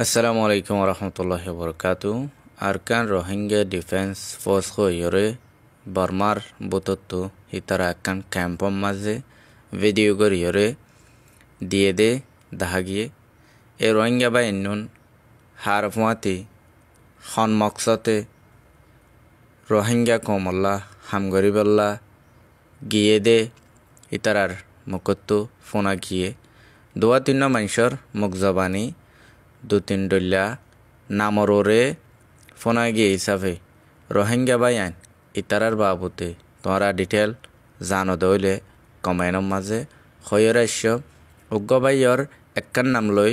আসসালামু আলাইকুম রহমতুল্লাহি বরকাতু। আরকান রোহিঙ্গা ডিফেন্স ফোর্স হইরে বর্মার বুতত্তু হিতারা আকান ক্যাম্পম মাঝে ভিডিও গরিয়রে দিয়ে দে দেখা গিয়ে এ রোহিঙ্গা বা ইন্নুন হার ফুয়াতি খন মকসতে রোহিঙ্গা কমল্লা হামগরিবল্লা গিয়ে দে ইতারার মুকত্তু ফোনা গিয়ে দোয়া তিন্ন মানুষের মুখ জবানি দুতিন ডল্লা নামরে ফোনা গিয়ে হিসাবে রোহিঙ্গা বাই আইন ইতারার বাবুতে তোমরা ডিটেল জানো দইলে কমেন্টর মাঝে হয়রাস্য উগ্রবাইয়র একখান নাম লই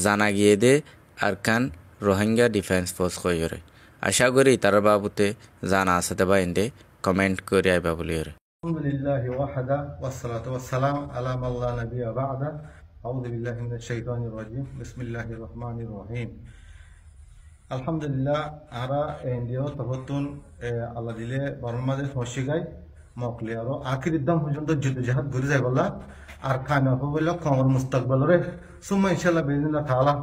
জানা গিয়ে দে আর কান রোহিঙ্গা ডিফেন্স ফোর্স হয়রে আশা করি ইতারার বাবুতে জানা আছে বাইন দে কমেন্ট করে আইবা বলি আলহামদুলিল্লাহি ওয়াহদা ওয়াসসালাতু ওয়াসসালাম আলা মান লা নাবিয়্যা বা'দা আউযু বিল্লাহি মিনাশ শাইতানির রাজিম বিসমিল্লাহির রহমানির রহিম। আলহামদুলিল্লাহ আরা ইন্ডিয়া তহতুন আল্লাহ দিলে বর্মাদের হশিগাই মকলি আর আখির দম পর্যন্ত যুদ্ধ জাহাদ ঘুরে যায় বলা আর খানা হবল কমর মুস্তাকবালরে সুমা ইনশাআল্লাহ বিইজনিল্লাহ তাআলা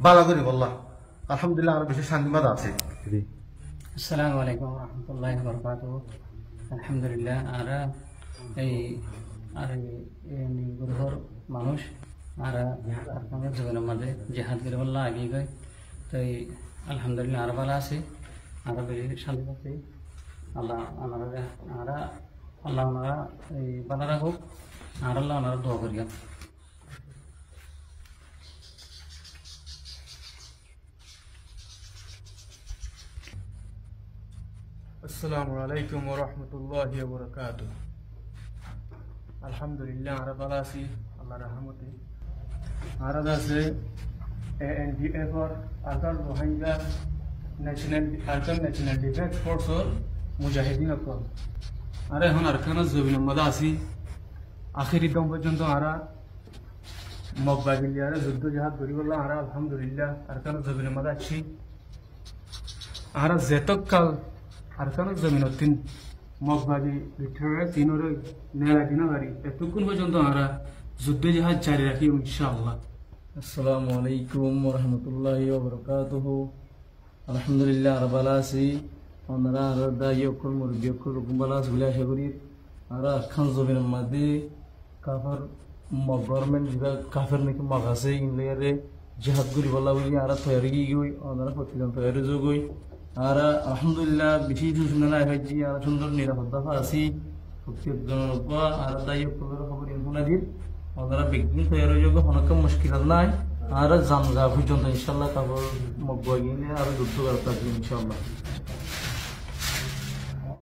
বালা করি বল্লাহ। আলহামদুলিল্লাহ আর বেশি শান্তিবাদ আছে। আসসালামু আলাইকুম ওয়া রাহমাতুল্লাহি ওয়া বারাকাতুহু। আলহামদুলিল্লাহ আরা এই গুরুহর মানুষ আর আপনাদের জীবনের মাঝে জেহাদ করে বললা আগিয়ে গয় তো আলহামদুলিল্লাহ আর ভালো আছে আরো বেশি শান্তি পাচ্ছি আল্লাহ আল্লাহ ওনারা এই ভালো রাখুক আর আল্লাহ ওনারা দোয়া করি। আসসালামু আলাইকুম ওয়া রাহমাতুল্লাহি ওয়া বারাকাতুহু। আলহামদুলিল্লাহ আমরা ভালো আছি আল্লাহর রহমতে। আর আছে এএনডিএফ আর আরকান রোহিঙ্গা ন্যাশনাল ডিফেন্স ফোর্সর মুজাহিদিন আকল আর এখন আরকানের জমিনের মধ্যে আছি আখিরি দম পর্যন্ত আরা মকবাগিলিয়ার যুদ্ধ জাহাজ ধরি বললাম আরা আলহামদুলিল্লাহ আরকানের জমিনের মধ্যে আছি আরা যেতকাল আরকানের জমিন তিন মগবাগি ভিতরে তিনরে নেলা দিনা গাড়ি এতক্ষণ পর্যন্ত আমরা যুদ্ধ জাহাজ জারি রাখি ইনশাআল্লাহ। আসসালামু আলাইকুম ওয়া রাহমাতুল্লাহি ওয়া বারাকাতুহু। আলহামদুলিল্লাহ আর ভালো আছি আমরা আর দাইয়কুল মুরবিয়কুল রুকুমবালা বলে আশা করি আর খান জমিনের মধ্যে কাফার গভর্নমেন্ট যেটা কাফের নাকি মগ আছে ইংলেয়ারে জিহাদ করি বলা বলি আর তৈরি গই আমরা প্রতিদিন তৈরি যোগই আর আলহামদুলিল্লাহ বেশি শুনে না হয়েছি আর সুন্দর নিরাপত্তা আছি প্রত্যেকজনের আর দাইয়কুলের খবর ইনফোনা দিন ওনারা বিজ্ঞান তৈরি যোগ অনেক মুশকিল নাই আর জানগা পর্যন্ত ইনশাল্লাহ তারপর মগ গিয়ে আর যুদ্ধ করতে ইনশাল্লাহ।